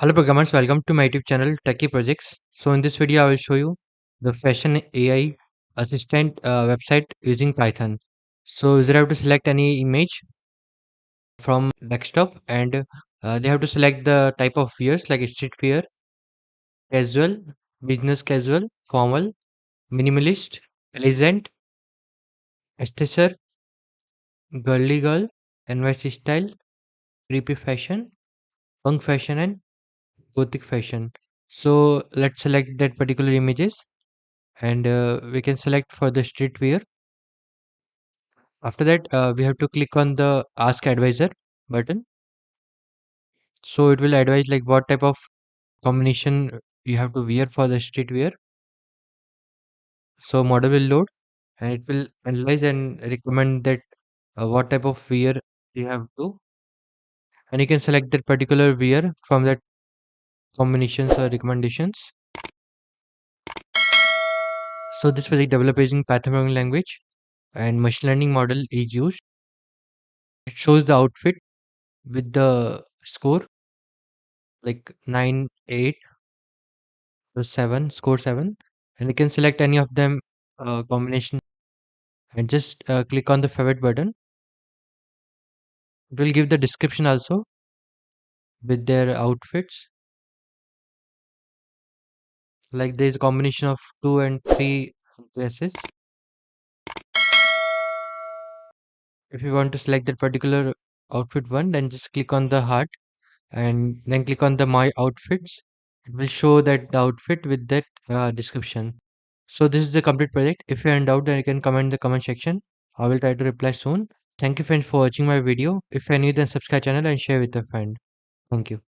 Hello programmers, welcome to my YouTube channel Techie Projects. So in this video I will show you the fashion AI assistant website using Python. So user have to select any image from desktop and they have to select the type of wears like street wear, casual, business casual, formal, minimalist, elegant, aesthetic, girly girl, NYC style, creepy fashion, punk fashion and gothic fashion. So let's select that particular images and we can select for the streetwear. After that, we have to click on the Ask Advisor button. So it will advise like what type of combination you have to wear for the streetwear. So model will load and it will analyze and recommend that what type of wear you have to, and you can select that particular wear from that combinations or recommendations. So this was developed using Python programming language and machine learning model is used. It shows the outfit with the score like 9, 8, or 7, score 7, and you can select any of them combination and just click on the favorite button. It will give the description also with their outfits. Like there is a combination of 2 and 3 dresses. If you want to select that particular outfit one, then just click on the heart and then click on the my outfits. It will show that the outfit with that description. So this is the complete project. If you're in doubt, then you can comment in the comment section. I will try to reply soon. Thank you friends for watching my video. If you're new, then subscribe channel and share with a friend. Thank you.